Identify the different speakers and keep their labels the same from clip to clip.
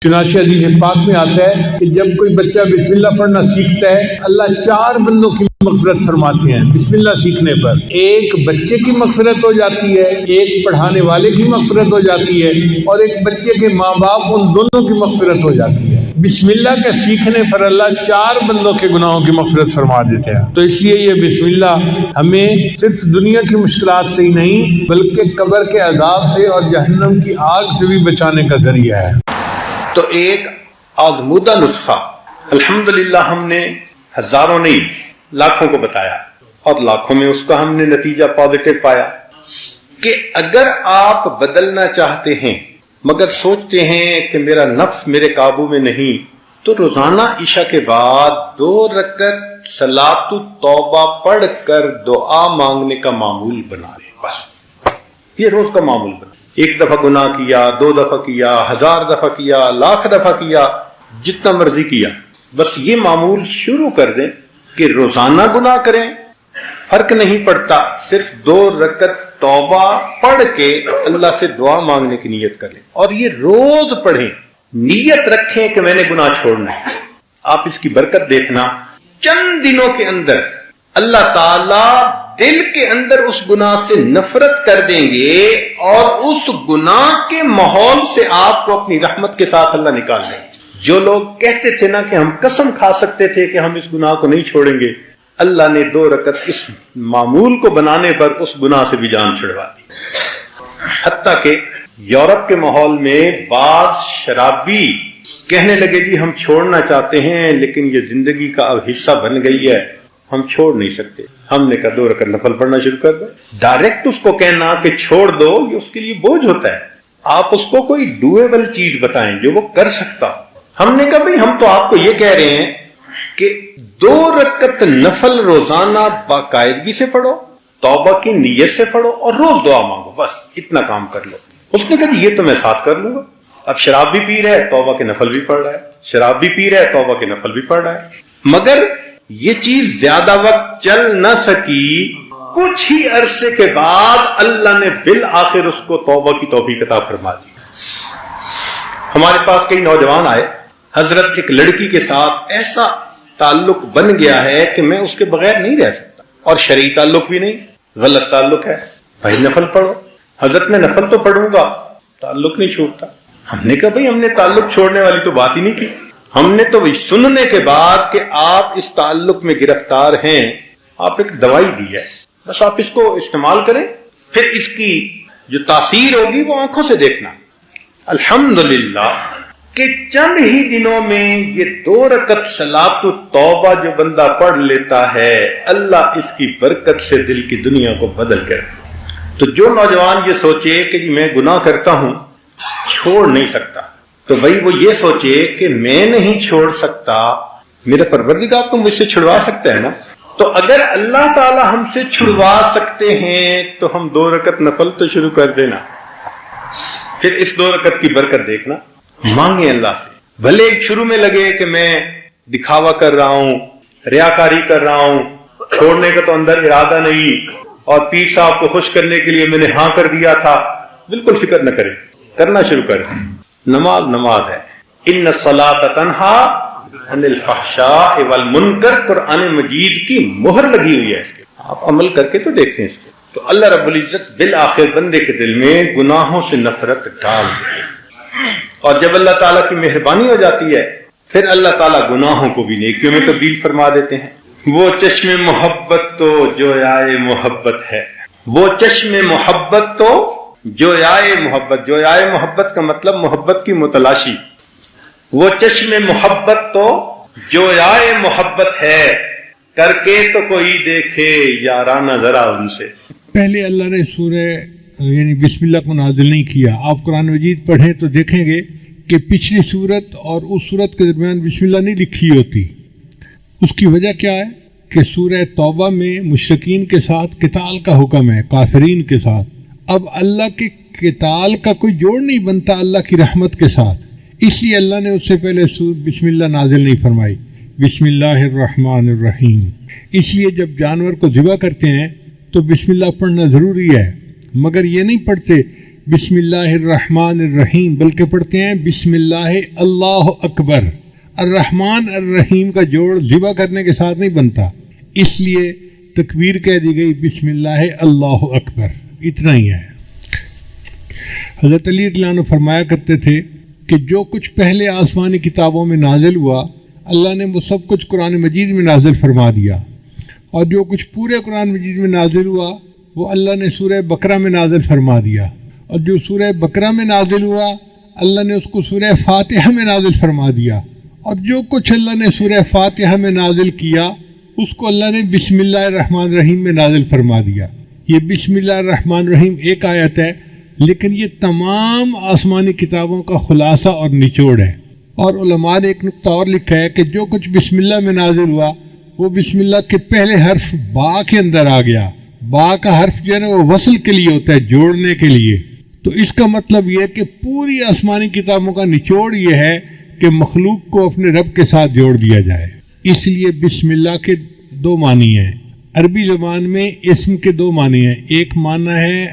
Speaker 1: چنانچہ حدیث پاک میں آتا ہے کہ جب کوئی بچہ بسم اللہ پڑھنا سیکھتا ہے اللہ 4 بندوں کی مغفرت فرماتے ہیں بسم اللہ سیکھنے پر. ایک بچے کی مغفرت ہو جاتی ہے، ایک پڑھانے والے کی مغفرت ہو جاتی ہے، اور ایک بچے کے ماں باپ ان دونوں کی مغفرت ہو جاتی ہے. بسم اللہ کے سیکھنے پر اللہ 4 بندوں کے گناہوں کی مغفرت فرما دیتے ہیں. تو اس لیے یہ بسم اللہ ہمیں صرف دنیا کی مشکلات سے ہی نہیں بلکہ قبر کے عذاب سے اور جہنم کی آگ سے بھی بچانے کا ذریعہ ہے.
Speaker 2: تو ایک آزمودہ نسخہ الحمدللہ ہم نے ہزاروں نہیں لاکھوں کو بتایا، اور لاکھوں میں اس کا ہم نے نتیجہ پازیٹو پایا کہ اگر آپ بدلنا چاہتے ہیں مگر سوچتے ہیں کہ میرا نفس میرے قابو میں نہیں، تو روزانہ عشاء کے بعد 2 رکعت صلاۃ التوبہ پڑھ کر دعا مانگنے کا معمول بنا لیں. بس یہ روز کا معمول بنا. 1 دفعہ گناہ کیا، 2 دفعہ کیا، 1000 دفعہ کیا، 1,00,000 دفعہ کیا، جتنا مرضی کیا، بس یہ معمول شروع کر دیں کہ روزانہ گناہ کریں، فرق نہیں پڑتا، صرف 2 رکعت توبہ پڑھ کے اللہ سے دعا مانگنے کی نیت کر لیں، اور یہ روز پڑھیں، نیت رکھیں کہ میں نے گناہ چھوڑنا ہے. آپ اس کی برکت دیکھنا، چند دنوں کے اندر اللہ تعالی دل کے اندر اس گناہ سے نفرت کر دیں گے، اور اس گناہ کے ماحول سے آپ کو اپنی رحمت کے ساتھ اللہ نکال دیں گے. جو لوگ کہتے تھے نا کہ ہم قسم کھا سکتے تھے کہ ہم اس گناہ کو نہیں چھوڑیں گے، اللہ نے 2 رکعت اس معمول کو بنانے پر اس گناہ سے بھی جان چھڑوا دی. حتیٰ کہ یورپ کے ماحول میں بعض شرابی کہنے لگے جی ہم چھوڑنا چاہتے ہیں لیکن یہ زندگی کا اب حصہ بن گئی ہے، ہم چھوڑ نہیں سکتے. ہم نے کہا 2 رکعت نفل پڑھنا شروع کر دو. ڈائریکٹ اس کو کہنا کہ چھوڑ دو یہ اس کے لیے بوجھ ہوتا ہے. آپ اس کو کوئی ڈویبل چیز بتائیں جو وہ کر سکتا. ہم نے کہا بھئی ہم تو آپ کو یہ کہہ رہے ہیں کہ 2 رکعت نفل روزانہ باقاعدگی سے پڑھو، توبہ کی نیت سے پڑھو، اور روز دعا مانگو، بس اتنا کام کر لو. اس نے کہا یہ تو میں ساتھ کر لوں گا. اب شراب بھی پی رہا ہے، توبہ کے نفل بھی پڑھ رہا ہے، شراب بھی پی رہا ہے، توبہ کے نفل بھی پڑھ رہا ہے. مگر یہ چیز زیادہ وقت چل نہ سکی. کچھ ہی عرصے کے بعد اللہ نے بالآخر اس کو توبہ کی توفیق عطا فرما دی. ہمارے پاس کئی نوجوان آئے، حضرت ایک لڑکی کے ساتھ ایسا تعلق بن گیا ہے کہ میں اس کے بغیر نہیں رہ سکتا، اور شرعی تعلق بھی نہیں، غلط تعلق ہے. بھائی نفل پڑھو. حضرت میں نفل تو پڑھوں گا، تعلق نہیں چھوڑتا. ہم نے کہا بھائی ہم نے تعلق چھوڑنے والی تو بات ہی نہیں کی. ہم نے تو سننے کے بعد کہ آپ اس تعلق میں گرفتار ہیں، آپ ایک دوائی دی ہے، بس آپ اس کو استعمال کریں، پھر اس کی جو تاثیر ہوگی وہ آنکھوں سے دیکھنا. الحمدللہ کہ چند ہی دنوں میں یہ 2 رکعت صلاۃ التوبہ جو بندہ پڑھ لیتا ہے، اللہ اس کی برکت سے دل کی دنیا کو بدل کر. تو جو نوجوان یہ سوچے کہ میں گناہ کرتا ہوں چھوڑ نہیں سکتا، تو بھائی وہ یہ سوچے کہ میں نہیں چھوڑ سکتا، میرا پروردگار تو مجھ سے چھڑوا سکتا ہے نا. تو اگر اللہ تعالی ہم سے چھڑوا سکتے ہیں تو ہم 2 رکعت نفل تو شروع کر دینا، پھر اس 2 رکعت کی برکت دیکھنا. مانگیں اللہ سے. بھلے شروع میں لگے کہ میں دکھاوا کر رہا ہوں، ریاکاری کر رہا ہوں، چھوڑنے کا تو اندر ارادہ نہیں، اور پیر صاحب کو خوش کرنے کے لیے میں نے ہاں کر دیا تھا، بالکل فکر نہ کریں، کرنا شروع کریں. نماز نماز ہے. ان الصلاۃ تنہا عن الفحشاء والمنکر، قرآن مجید کی مہر لگی ہوئی ہے اس کے. آپ عمل کر کے تو دیکھیں اس کو. تو اللہ رب العزت بالآخر بندے کے دل میں گناہوں سے نفرت ڈال دیتے ہیں، اور جب اللہ تعالیٰ کی مہربانی ہو جاتی ہے پھر اللہ تعالیٰ گناہوں کو بھی نیکیوں میں تبدیل فرما دیتے ہیں. وہ چشم محبت تو جو آئے محبت ہے، وہ چشم محبت تو جو آئے محبت. جو آئے محبت کا مطلب محبت کی متلاشی. وہ چشم محبت تو جو آئے محبت ہے، کر کے تو کوئی دیکھے یارانہ ذرا ان سے.
Speaker 1: پہلے اللہ نے سورہ یعنی بسم اللہ کو نازل نہیں کیا. آپ قرآن مجید پڑھیں تو دیکھیں گے کہ پچھلی سورت اور اس سورت کے درمیان بسم اللہ نہیں لکھی ہوتی. اس کی وجہ کیا ہے کہ سورہ توبہ میں مشرکین کے ساتھ قتال کا حکم ہے، کافرین کے ساتھ. اب اللہ کے قتال کا کوئی جوڑ نہیں بنتا اللہ کی رحمت کے ساتھ، اس لیے اللہ نے اس سے پہلے بسم اللہ نازل نہیں فرمائی. بسم اللہ الرحمن الرحیم. اس لیے جب جانور کو ذبح کرتے ہیں تو بسم اللہ پڑھنا ضروری ہے، مگر یہ نہیں پڑھتے بسم اللہ الرحمن الرحیم بلکہ پڑھتے ہیں بسم اللہ اللہ اکبر۔ الرحمن الرحیم کا جوڑ ذبح کرنے کے ساتھ نہیں بنتا، اس لیے تکبیر کہہ دی گئی بسم اللہ اللہ اکبر، اتنا ہی ہے۔ حضرت علی رضی اللہ عنہ فرمایا کرتے تھے کہ جو کچھ پہلے آسمانی کتابوں میں نازل ہوا اللہ نے وہ سب کچھ قرآن مجید میں نازل فرما دیا، اور جو کچھ پورے قرآن مجید میں نازل ہوا وہ اللہ نے سورہ بقرہ میں نازل فرما دیا، اور جو سورہ بقرہ میں نازل ہوا اللہ نے اس کو سورہ فاتحہ میں نازل فرما دیا، اور جو کچھ اللہ نے سورہ فاتحہ میں نازل کیا اس کو اللہ نے بسم اللہ الرحمن الرحیم میں نازل فرما دیا۔ یہ بسم اللہ الرحمن الرحیم ایک آیت ہے، لیکن یہ تمام آسمانی کتابوں کا خلاصہ اور نچوڑ ہے۔ اور علماء نے ایک نقطہ اور لکھا ہے کہ جو کچھ بسم اللہ میں نازل ہوا وہ بسم اللہ کے پہلے حرف با کے اندر آ گیا۔ با کا حرف جو ہے نا وہ وصل کے لیے ہوتا ہے، جوڑنے کے لیے۔ تو اس کا مطلب یہ ہے کہ پوری آسمانی کتابوں کا نچوڑ یہ ہے کہ مخلوق کو اپنے رب کے ساتھ جوڑ دیا جائے۔ اس لیے بسم اللہ کے دو معنی ہیں، عربی زبان میں اسم کے دو معنی ہیں، ایک معنی ہے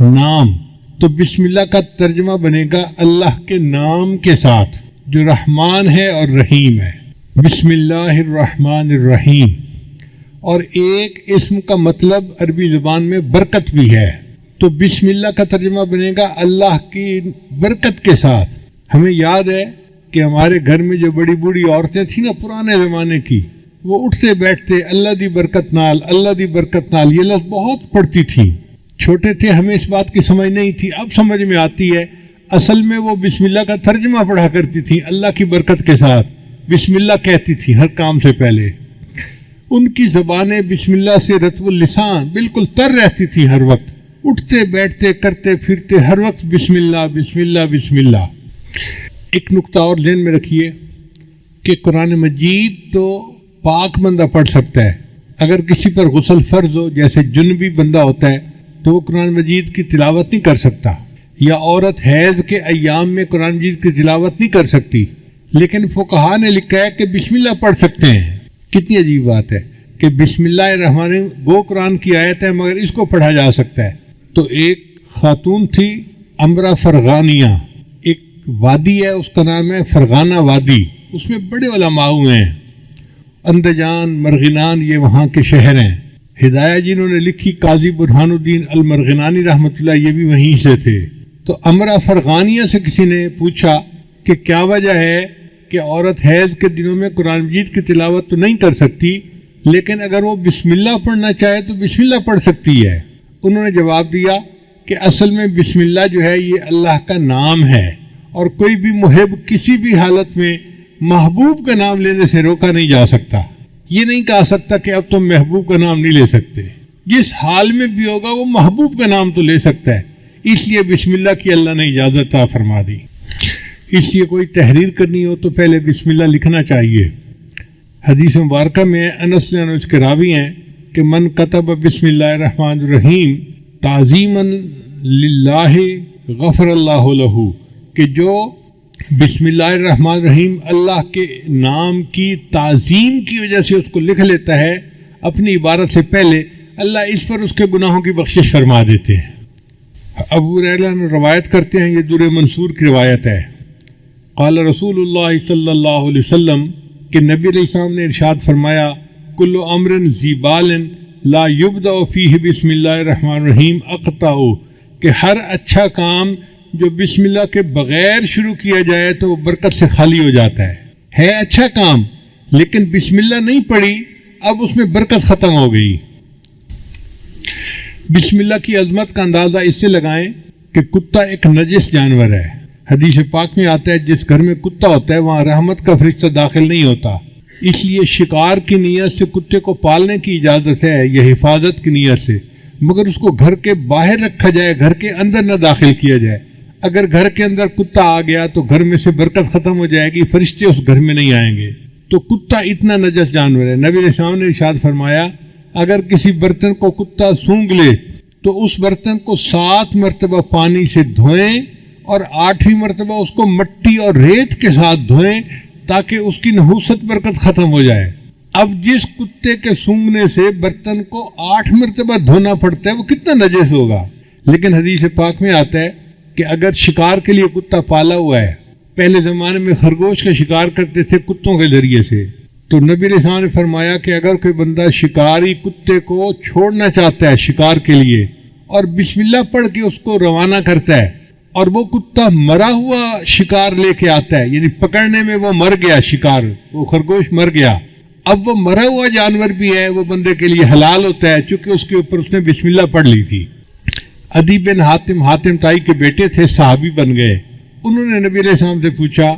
Speaker 1: نام، تو بسم اللہ کا ترجمہ بنے گا اللہ کے نام کے ساتھ جو رحمان ہے اور رحیم ہے، بسم اللہ الرحمن الرحیم۔ اور ایک اسم کا مطلب عربی زبان میں برکت بھی ہے، تو بسم اللہ کا ترجمہ بنے گا اللہ کی برکت کے ساتھ۔ ہمیں یاد ہے کہ ہمارے گھر میں جو بڑی بوڑھی عورتیں تھیں نا پرانے زمانے کی، وہ اٹھتے بیٹھتے اللہ دی برکت نال، اللہ دی برکت نال، یہ لفظ بہت پڑھتی تھیں۔ چھوٹے تھے ہمیں اس بات کی سمجھ نہیں تھی، اب سمجھ میں آتی ہے۔ اصل میں وہ بسم اللہ کا ترجمہ پڑھا کرتی تھیں، اللہ کی برکت کے ساتھ بسم اللہ کہتی تھی ہر کام سے پہلے۔ ان کی زبانیں بسم اللہ سے رطب اللسان بالکل تر رہتی تھی، ہر وقت اٹھتے بیٹھتے کرتے پھرتے ہر وقت بسم اللہ بسم اللہ بسم اللہ۔ ایک نقطہ اور ذہن میں رکھیے کہ قرآن مجید تو پاک بندہ پڑھ سکتا ہے، اگر کسی پر غسل فرض ہو جیسے جنبی بندہ ہوتا ہے تو وہ قرآن مجید کی تلاوت نہیں کر سکتا، یا عورت حیض کے ایام میں قرآن مجید کی تلاوت نہیں کر سکتی، لیکن فقہا نے لکھا ہے کہ بسم اللہ پڑھ سکتے ہیں۔ کتنی عجیب بات ہے کہ بسم اللہ الرحمن الرحیم وہ قرآن کی آیت ہے مگر اس کو پڑھا جا سکتا ہے۔ تو ایک خاتون تھی امرا فرغانیہ، ایک وادی ہے اس کا نام ہے فرغانہ وادی، اس میں بڑے علماء ہوئے ہیں، اندجان مرغنان یہ وہاں کے شہر ہیں۔ ہدایہ جنہوں نے لکھی قاضی برہان الدین المرغنانی رحمۃ اللہ، یہ بھی وہیں سے تھے۔ تو امرا فرغانیہ سے کسی نے پوچھا کہ کیا وجہ ہے کہ عورت حیض کے دنوں میں قرآن مجید کی تلاوت تو نہیں کر سکتی، لیکن اگر وہ بسم اللہ پڑھنا چاہے تو بسم اللہ پڑھ سکتی ہے؟ انہوں نے جواب دیا کہ اصل میں بسم اللہ جو ہے یہ اللہ کا نام ہے، اور کوئی بھی محب کسی بھی حالت میں محبوب کا نام لینے سے روکا نہیں جا سکتا۔ یہ نہیں کہا سکتا کہ اب تم محبوب کا نام نہیں لے سکتے، جس حال میں بھی ہوگا وہ محبوب کا نام تو لے سکتا ہے، اس لیے بسم اللہ کی اللہ نے اجازت عطا فرما دی۔ اس لیے کوئی تحریر کرنی ہو تو پہلے بسم اللہ لکھنا چاہیے۔ حدیث مبارکہ میں انس نے اس کے راوی ہیں کہ من کتب بسم اللہ الرحمن الرحیم تعظیما للہ غفر اللہ لہ، کہ جو بسم اللہ الرحمن الرحیم اللہ کے نام کی تعظیم کی وجہ سے اس کو لکھ لیتا ہے اپنی عبارت سے پہلے، اللہ اس پر اس کے گناہوں کی بخشش فرما دیتے ہیں۔ ابو ہریرہ نے روایت کرتے ہیں، یہ در منصور کی روایت ہے، قال رسول اللہ صلی اللہ علیہ وسلم کہ نبی علیہ السلام نے ارشاد فرمایا کل امر ذی بال لا یبدأ فیہ بسم اللہ الرحمن الرحیم اقطع، کہ ہر اچھا کام جو بسم اللہ کے بغیر شروع کیا جائے تو وہ برکت سے خالی ہو جاتا ہے اچھا کام، لیکن بسم اللہ نہیں پڑھی اب اس میں برکت ختم ہو گئی۔ بسم اللہ کی عظمت کا اندازہ اس سے لگائیں کہ کتا ایک نجس جانور ہے، حدیث پاک میں آتا ہے جس گھر میں کتا ہوتا ہے وہاں رحمت کا فرشتہ داخل نہیں ہوتا، اس لیے شکار کی نیت سے کتے کو پالنے کی اجازت ہے، یہ حفاظت کی نیت سے، مگر اس کو گھر کے باہر رکھا جائے، گھر کے اندر نہ داخل کیا جائے۔ اگر گھر کے اندر کتا آ گیا تو گھر میں سے برکت ختم ہو جائے گی، فرشتے اس گھر میں نہیں آئیں گے۔ تو کتا اتنا نجس جانور ہے۔ نبی علیہ السلام نے ارشاد فرمایا اگر کسی برتن کو کتا سونگھ لے تو اس برتن کو 7 مرتبہ پانی سے دھوئیں اور 8ویں مرتبہ اس کو مٹی اور ریت کے ساتھ دھوئیں تاکہ اس کی نحوست برکت ختم ہو جائے۔ اب جس کتے کے سونگھنے سے برتن کو 8 مرتبہ دھونا پڑتا ہے وہ کتنا نجس ہوگا، لیکن حدیث پاک میں آتا ہے کہ اگر شکار کے لیے کتا پالا ہوا ہے، پہلے زمانے میں خرگوش کا شکار کرتے تھے کتوں کے ذریعے سے، تو نبی علیہ السلام نے فرمایا کہ اگر کوئی بندہ شکاری کتے کو چھوڑنا چاہتا ہے شکار کے لیے اور بسم اللہ پڑھ کے اس کو روانہ کرتا ہے اور وہ کتا مرا ہوا شکار لے کے آتا ہے، یعنی پکڑنے میں وہ مر گیا، شکار وہ خرگوش مر گیا، اب وہ مرا ہوا جانور بھی ہے، وہ بندے کے لیے حلال ہوتا ہے چونکہ اس کے اوپر اس نے بسم اللہ پڑھ لی تھی۔ عدی بن حاتم تائی کے بیٹے تھے، صحابی بن گئے، انہوں نے نبی علیہ السلام سے پوچھا،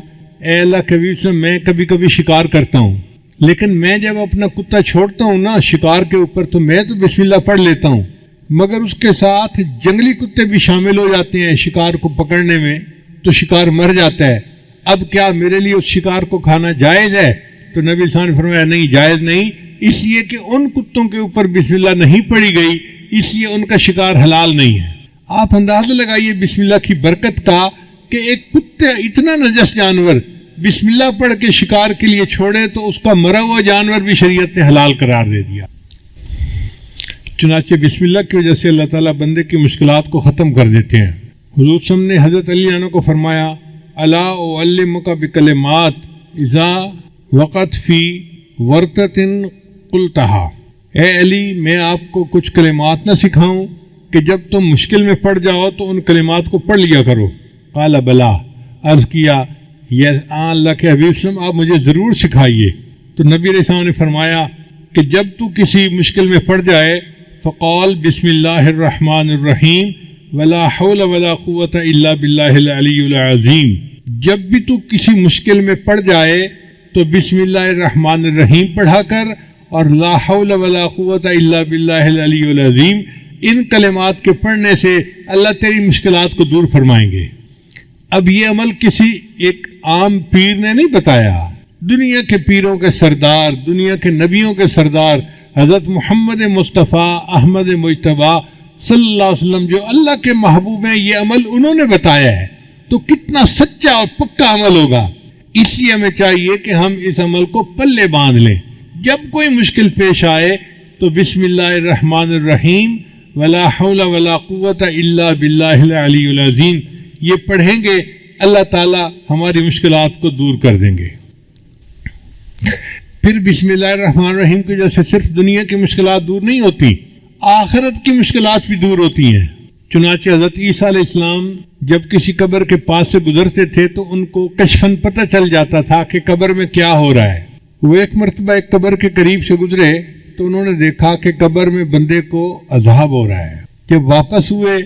Speaker 1: اے اللہ کے حبیب سے میں کبھی کبھی شکار کرتا ہوں، لیکن میں جب اپنا کتا چھوڑتا ہوں نا شکار کے اوپر تو میں تو بسم اللہ پڑھ لیتا ہوں، مگر اس کے ساتھ جنگلی کتے بھی شامل ہو جاتے ہیں شکار کو پکڑنے میں تو شکار مر جاتا ہے، اب کیا میرے لیے اس شکار کو کھانا جائز ہے؟ تو نبی صلی اللہ علیہ وسلم نے فرمایا نہیں، جائز نہیں، اس لیے کہ ان کتوں کے اوپر بسم اللہ نہیں پڑھی گئی، اس لیے ان کا شکار حلال نہیں ہے۔ آپ اندازہ لگائیے بسم اللہ کی برکت کا کہ ایک کتے اتنا نجس جانور بسم اللہ پڑھ کے شکار کے لیے چھوڑے تو اس کا مرا ہوا جانور بھی شریعت نے حلال قرار دے دیا۔ چنانچہ بسم اللہ کی وجہ سے اللہ تعالیٰ بندے کی مشکلات کو ختم کر دیتے ہیں۔ حضور صلی اللہ علیہ وسلم نے حضرت علی عنہ کو فرمایا، الا اعلمک بکلمات اذا وقت فی ورطۃ قلتھا، اے علی میں آپ کو کچھ کلمات نہ سکھاؤں کہ جب تم مشکل میں پڑ جاؤ تو ان کلمات کو پڑھ لیا کرو؟ قال بلا، عرض کیا اللہ کے حبیب صلی اللہ علیہ وسلم آپ مجھے ضرور سکھائیے۔ تو نبی علیہ السلام نے فرمایا کہ جب تو کسی مشکل میں پڑ جائے فقال بسم اللہ الرحمن الرحیم ولا حول ولا قوت الا باللہ العلی العظیم، جب بھی تو کسی مشکل میں پڑ جائے تو بسم اللہ الرحمن الرحیم پڑھا کر اور لا حول ولا قوت الا باللہ العلی العظیم، ان کلمات کے پڑھنے سے اللہ تیری مشکلات کو دور فرمائیں گے۔ اب یہ عمل کسی ایک عام پیر نے نہیں بتایا، دنیا کے پیروں کے سردار، دنیا کے نبیوں کے سردار حضرت محمد مصطفیٰ احمد مجتبیٰ صلی اللہ علیہ وسلم جو اللہ کے محبوب ہیں، یہ عمل انہوں نے بتایا ہے، تو کتنا سچا اور پکا عمل ہوگا۔ اس لیے ہمیں چاہیے کہ ہم اس عمل کو پلے باندھ لیں، جب کوئی مشکل پیش آئے تو بسم اللہ الرحمن الرحیم ولا حول ولا قوت الا باللہ العلی العظیم یہ پڑھیں گے، اللہ تعالیٰ ہماری مشکلات کو دور کر دیں گے۔ پھر بسم اللہ الرحمن الرحیم کی وجہ سے صرف دنیا کی مشکلات دور نہیں ہوتی، آخرت کی مشکلات بھی دور ہوتی ہیں۔ چنانچہ حضرت عیسیٰ علیہ السلام جب کسی قبر کے پاس سے گزرتے تھے تو ان کو کشفاً پتہ چل جاتا تھا کہ قبر میں کیا ہو رہا ہے۔ وہ ایک مرتبہ ایک قبر کے قریب سے گزرے تو انہوں نے دیکھا کہ قبر میں بندے کو عذاب ہو رہا ہے۔ جب واپس ہوئے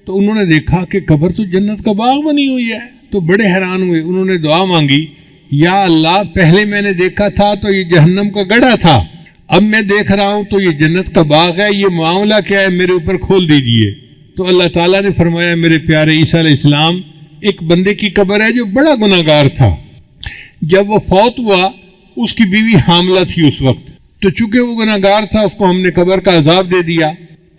Speaker 1: تو انہوں نے دیکھا کہ قبر تو جنت کا باغ بنی ہوئی ہے، تو بڑے حیران ہوئے۔ انہوں نے دعا مانگی، یا اللہ پہلے میں نے دیکھا تھا تو یہ جہنم کا گڑھا تھا، اب میں دیکھ رہا ہوں تو یہ جنت کا باغ ہے، یہ معاملہ کیا ہے، میرے اوپر کھول دیجئے۔ تو اللہ تعالیٰ نے فرمایا، میرے پیارے عیسیٰ علیہ السلام ایک بندے کی قبر ہے جو بڑا گناہ گار تھا، جب وہ فوت ہوا اس کی بیوی حاملہ تھی اس وقت، تو چونکہ وہ گناہ گار تھا اس کو ہم نے قبر کا عذاب دے دیا۔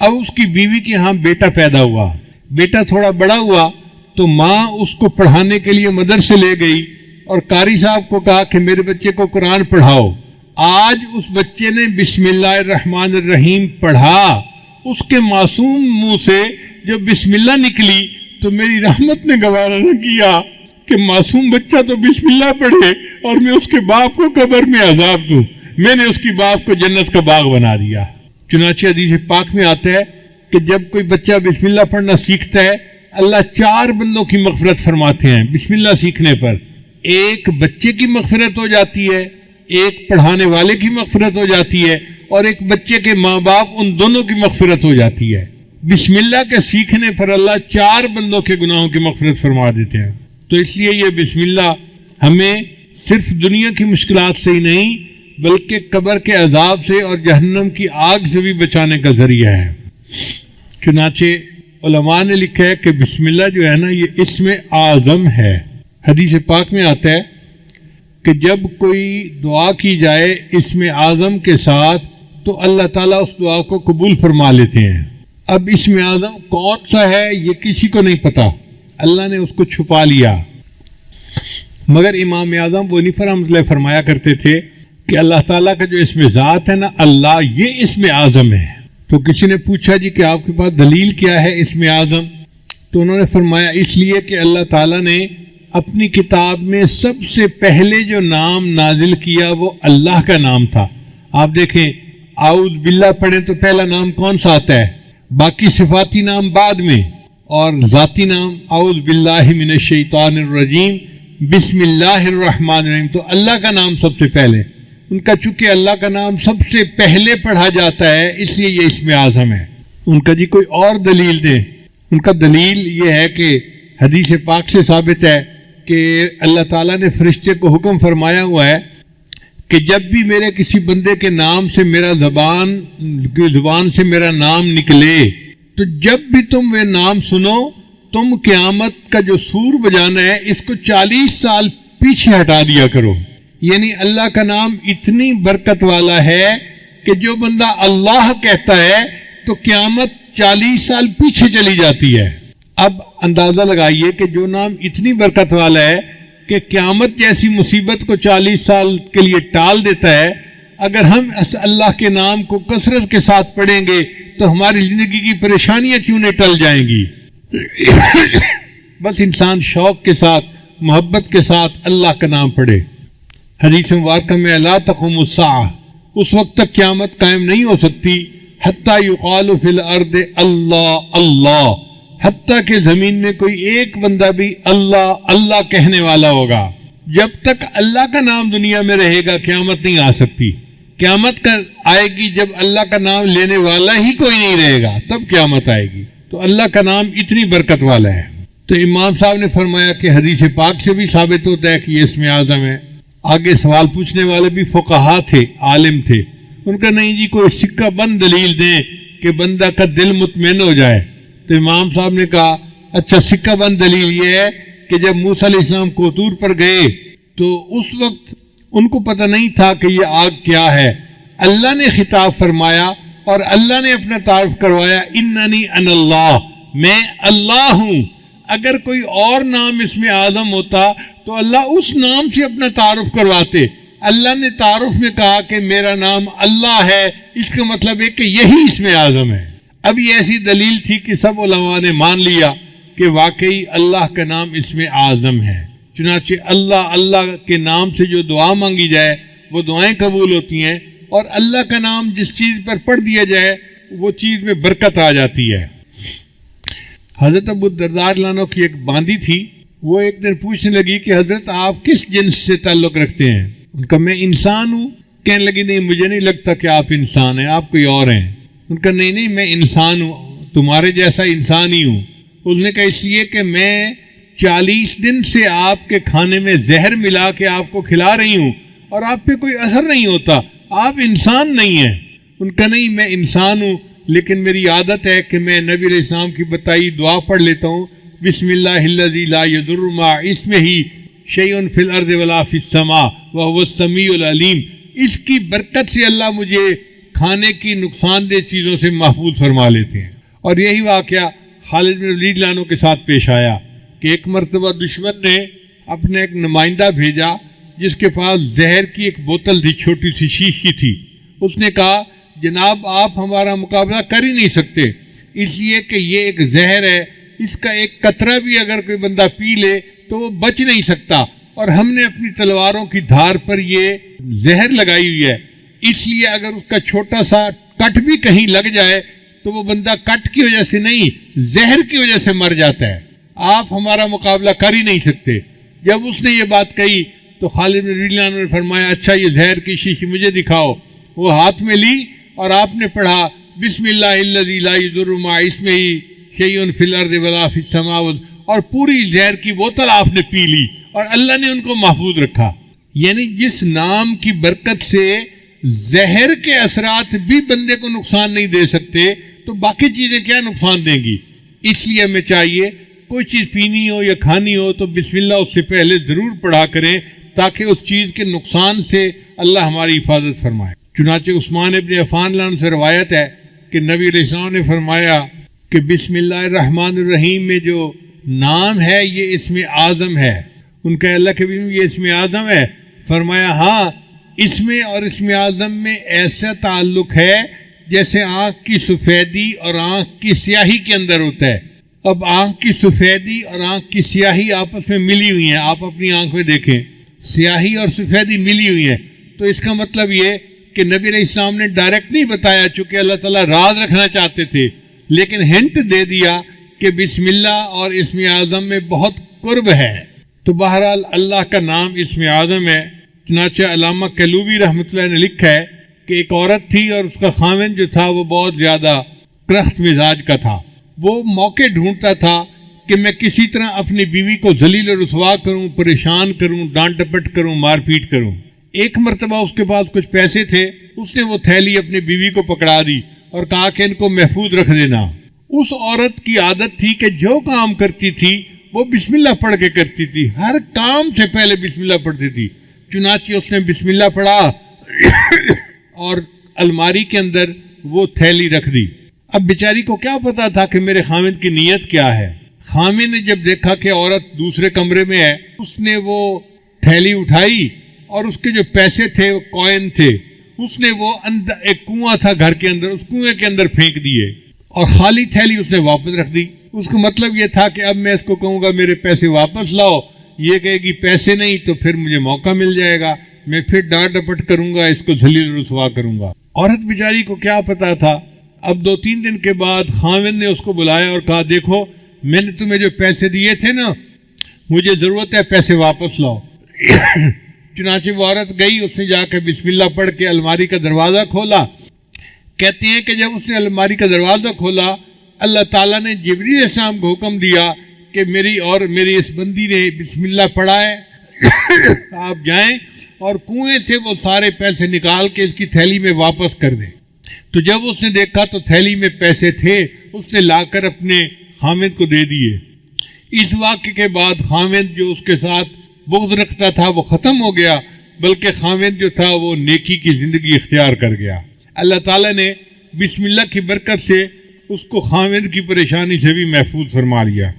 Speaker 1: اب اس کی بیوی کے ہاں بیٹا پیدا ہوا، بیٹا تھوڑا بڑا ہوا تو ماں اس کو پڑھانے کے لیے مدرسے لے گئی اور قاری صاحب کو کہا کہ میرے بچے کو قرآن پڑھاؤ۔ آج اس بچے نے بسم اللہ الرحمن الرحیم پڑھا، اس کے معصوم منہ سے جب بسم اللہ نکلی تو میری رحمت نے گوارا نہ کیا کہ معصوم بچہ تو بسم اللہ پڑھے اور میں اس کے باپ کو قبر میں عذاب دوں، میں نے اس کی باپ کو جنت کا باغ بنا دیا۔ چنانچہ حدیث پاک میں آتا ہے کہ جب کوئی بچہ بسم اللہ پڑھنا سیکھتا ہے اللہ 4 بندوں کی مغفرت فرماتے ہیں بسم اللہ سیکھنے پر۔ ایک بچے کی مغفرت ہو جاتی ہے، ایک پڑھانے والے کی مغفرت ہو جاتی ہے، اور ایک بچے کے ماں باپ ان دونوں کی مغفرت ہو جاتی ہے۔ بسم اللہ کے سیکھنے پر اللہ 4 بندوں کے گناہوں کی مغفرت فرما دیتے ہیں۔ تو اس لیے یہ بسم اللہ ہمیں صرف دنیا کی مشکلات سے ہی نہیں بلکہ قبر کے عذاب سے اور جہنم کی آگ سے بھی بچانے کا ذریعہ ہے۔ چنانچہ علماء نے لکھا ہے کہ بسم اللہ جو ہے نا یہ اسم اعظم ہے۔ حدیث پاک میں آتا ہے کہ جب کوئی دعا کی جائے اسم اعظم کے ساتھ تو اللہ تعالیٰ اس دعا کو قبول فرما لیتے ہیں۔ اب اسم اعظم کون سا ہے یہ کسی کو نہیں پتا، اللہ نے اس کو چھپا لیا، مگر امام اعظم ابو حنیفہ رحمۃ اللہ فرمایا کرتے تھے کہ اللہ تعالیٰ کا جو اسم ذات ہے نا اللہ، یہ اسم اعظم ہے۔ تو کسی نے پوچھا جی کہ آپ کے پاس دلیل کیا ہے اسم اعظم؟ تو انہوں نے فرمایا اس لیے کہ اللہ تعالیٰ نے اپنی کتاب میں سب سے پہلے جو نام نازل کیا وہ اللہ کا نام تھا. آپ دیکھیں اعوذ باللہ پڑھیں تو پہلا نام کون سا آتا ہے؟ باقی صفاتی نام بعد میں، اور ذاتی نام اعوذ باللہ من الشیطان الرجیم بسم اللہ الرحمن الرحیم. تو اللہ کا نام سب سے پہلے. ان کا چونکہ اللہ کا نام سب سے پہلے پڑھا جاتا ہے اس لیے یہ اسم اعظم ہے. ان کا جی کوئی اور دلیل دیں. ان کا دلیل یہ ہے کہ حدیث پاک سے ثابت ہے کہ اللہ تعالیٰ نے فرشتے کو حکم فرمایا ہوا ہے کہ جب بھی میرے کسی بندے کے نام سے میرا زبان سے میرا نام نکلے تو جب بھی تم وہ نام سنو تم قیامت کا جو سور بجانا ہے اس کو 40 سال پیچھے ہٹا دیا کرو. یعنی اللہ کا نام اتنی برکت والا ہے کہ جو بندہ اللہ کہتا ہے تو قیامت 40 سال پیچھے چلی جاتی ہے. اب اندازہ لگائیے کہ جو نام اتنی برکت والا ہے کہ قیامت جیسی مصیبت کو 40 سال کے لیے ٹال دیتا ہے، اگر ہم اس اللہ کے نام کو کثرت کے ساتھ پڑھیں گے تو ہماری زندگی کی پریشانیاں کیوں نہیں ٹل جائیں گی. بس انسان شوق کے ساتھ محبت کے ساتھ اللہ کا نام پڑھے. حدیث مبارکہ میں لا تقوم الساعہ، اس وقت تک قیامت قائم نہیں ہو سکتی حتیٰ یقال فی الارض اللہ اللہ، حتیٰ کہ زمین میں کوئی ایک بندہ بھی اللہ اللہ کہنے والا ہوگا. جب تک اللہ کا نام دنیا میں رہے گا قیامت نہیں آ سکتی. قیامت کا آئے گی جب اللہ کا نام لینے والا ہی کوئی نہیں رہے گا، تب قیامت آئے گی. تو اللہ کا نام اتنی برکت والا ہے. تو امام صاحب نے فرمایا کہ حدیث پاک سے بھی ثابت ہوتا ہے کہ یہ اسم اعظم ہے. آگے سوال پوچھنے والے بھی فقہا تھے، عالم تھے. ان کا نہیں جی کوئی سکہ بند دلیل دیں کہ بندہ کا دل مطمئن ہو جائے. تو امام صاحب نے کہا اچھا سکہ بند دلیل یہ ہے کہ جب موسیٰ علیہ السلام کوطور پر گئے تو اس وقت ان کو پتہ نہیں تھا کہ یہ آگ کیا ہے. اللہ نے خطاب فرمایا اور اللہ نے اپنا تعارف کروایا اننی انا اللہ، میں اللہ ہوں. اگر کوئی اور نام اسم اعظم ہوتا تو اللہ اس نام سے اپنا تعارف کرواتے. اللہ نے تعارف میں کہا کہ میرا نام اللہ ہے، اس کا مطلب ہے کہ یہی اسم اعظم ہے. اب یہ ایسی دلیل تھی کہ سب علماء نے مان لیا کہ واقعی اللہ کا نام اسم اعظم ہے. چنانچہ اللہ اللہ کے نام سے جو دعا مانگی جائے وہ دعائیں قبول ہوتی ہیں، اور اللہ کا نام جس چیز پر پڑھ دیا جائے وہ چیز میں برکت آ جاتی ہے. حضرت ابو الدرداء رضی اللہ عنہ کی ایک باندی تھی، وہ ایک دن پوچھنے لگی کہ حضرت آپ کس جنس سے تعلق رکھتے ہیں؟ ان کا میں انسان ہوں. کہنے لگی نہیں مجھے نہیں لگتا کہ آپ انسان ہیں، آپ کوئی اور ہیں. ان کا نہیں میں انسان ہوں، تمہارے جیسا انسان ہی ہوں. اس نے کہا اس لیے کہ میں 40 دن سے آپ کے کھانے میں زہر ملا کے آپ کو کھلا رہی ہوں اور آپ پہ کوئی اثر نہیں ہوتا، آپ انسان نہیں ہیں. ان کا نہیں میں انسان ہوں لیکن میری عادت ہے کہ میں نبی علیہ السلام کی بتائی دعا پڑھ لیتا ہوں، بسم اللہ الذی لا یضر مع اسمہ شیء فی الارض ولا فی السماء وهو السمیع العلیم. اس کی برکت سے اللہ مجھے کھانے کی نقصان دہ چیزوں سے محفوظ فرما لیتے ہیں. اور یہی واقعہ خالد بن ولید رضی اللہ عنہ کے ساتھ پیش آیا کہ ایک مرتبہ دشمن نے اپنے ایک نمائندہ بھیجا جس کے پاس زہر کی ایک بوتل تھی، چھوٹی سی شیشی تھی. اس نے کہا جناب آپ ہمارا مقابلہ کر ہی نہیں سکتے، اس لیے کہ یہ ایک زہر ہے، اس کا ایک قطرہ بھی اگر کوئی بندہ پی لے تو وہ بچ نہیں سکتا، اور ہم نے اپنی تلواروں کی دھار پر یہ زہر لگائی ہوئی ہے، اس لیے اگر اس کا چھوٹا سا کٹ بھی کہیں لگ جائے تو وہ بندہ کٹ کی وجہ سے نہیں زہر کی وجہ سے مر جاتا ہے، آپ ہمارا مقابلہ کر ہی نہیں سکتے. جب اس نے یہ بات کہی تو خالد بن رضی اللہ عنہ نے فرمایا اچھا یہ زہر کی شیشی مجھے دکھاؤ. وہ ہاتھ میں لی اور آپ نے پڑھا بسم اللہ الذی لا یضر مع اسمہ شیء فی الارض ولا فی السماء، اور پوری زہر کی بوتل آپ نے پی لی اور اللہ نے ان کو محفوظ رکھا. یعنی جس نام کی برکت سے زہر کے اثرات بھی بندے کو نقصان نہیں دے سکتے تو باقی چیزیں کیا نقصان دیں گی. اس لیے ہمیں چاہیے کوئی چیز پینی ہو یا کھانی ہو تو بسم اللہ اس سے پہلے ضرور پڑھا کریں تاکہ اس چیز کے نقصان سے اللہ ہماری حفاظت فرمائے. چنانچہ عثمان ابن عفان رضی اللہ عنہ سے روایت ہے کہ نبی علیہ السلام نے فرمایا کہ بسم اللہ الرحمن الرحیم میں جو نام ہے یہ اسم اعظم ہے. ان کا اللہ کے یہ اسم اعظم ہے؟ فرمایا ہاں، اس میں اور اسم اعظم میں ایسا تعلق ہے جیسے آنکھ کی سفیدی اور آنکھ کی سیاہی کے اندر ہوتا ہے. اب آنکھ کی سفیدی اور آنکھ کی سیاہی آپس میں ملی ہوئی ہیں، آپ اپنی آنکھ میں دیکھیں، سیاہی اور سفیدی ملی ہوئی ہیں، تو اس کا مطلب یہ کہ نبی علیہ السلام نے ڈائریکٹ نہیں بتایا، چونکہ اللہ تعالیٰ راز رکھنا چاہتے تھے، لیکن ہنٹ دے دیا کہ بسم اللہ اور اسم اعظم میں بہت قرب ہے۔ تو بہرحال اللہ کا نام اسم اعظم ہے۔ چنانچہ علامہ کلوبی رحمۃ اللہ نے لکھا ہے کہ ایک عورت تھی اور اس کا خاوند جو تھا وہ بہت زیادہ کرخت مزاج کا تھا۔ وہ موقع ڈھونڈتا تھا کہ میں کسی طرح اپنی بیوی کو ذلیل و رسوا کروں، پریشان کروں، ڈانٹ ڈپٹ کروں، مار پیٹ کروں۔ ایک مرتبہ اس کے پاس کچھ پیسے تھے، اس نے وہ تھیلی اپنی بیوی کو پکڑا دی اور کہا کہ ان کو محفوظ رکھ دینا۔ اس عورت کی عادت تھی کہ جو کام کرتی تھی وہ بسم اللہ پڑھ کے کرتی تھی، ہر کام سے پہلے بسم اللہ پڑھتی تھی۔ چنانچہ اس نے بسم اللہ پڑھا اور الماری کے اندر وہ تھیلی رکھ دی۔ اب بیچاری کو کیا پتا تھا کہ میرے خامد کی نیت کیا ہے۔ خامد نے جب دیکھا کہ عورت دوسرے کمرے میں ہے، اس نے وہ تھیلی اٹھائی اور اس کے جو پیسے تھے وہ کوئن تھے، اس نے وہ اندر ایک کنواں تھا گھر کے اندر، اس کنویں کے اندر پھینک دیے اور خالی تھیلی اس نے واپس رکھ دی۔ اس کا مطلب یہ تھا کہ اب میں اس کو کہوں گا میرے پیسے واپس لاؤ، یہ کہے گی پیسے نہیں تو پھر مجھے موقع مل جائے گا، میں پھر ڈانٹ ڈپٹ کروں گا، اس کو ذلیل رسوا کروں گا۔ عورت بیچاری کو کیا پتا تھا۔ اب 2-3 دن کے بعد خاوند نے اس کو بلایا اور کہا دیکھو میں نے تمہیں جو پیسے دیے تھے نا، مجھے ضرورت ہے، پیسے واپس لاؤ۔ چنانچہ وہ عورت گئی، اس نے جا کے بسم اللہ پڑھ کے الماری کا دروازہ کھولا۔ کہتے ہیں کہ جب اس نے الماری کا دروازہ کھولا، اللہ تعالیٰ نے جبریل علیہ السلام کو حکم دیا کہ میری اس بندی نے بسم اللہ پڑھا ہے، آپ جائیں اور کنویں سے وہ سارے پیسے نکال کے اس کی تھیلی میں واپس کر دیں۔ تو جب اس نے دیکھا تو تھیلی میں پیسے تھے، اس نے لا کر اپنے خامد کو دے دیے۔ اس واقعے کے بعد خامد جو اس کے ساتھ بغض رکھتا تھا وہ ختم ہو گیا، بلکہ خامد جو تھا وہ نیکی کی زندگی اختیار کر گیا۔ اللہ تعالیٰ نے بسم اللہ کی برکت سے اس کو خامد کی پریشانی سے بھی محفوظ فرما لیا۔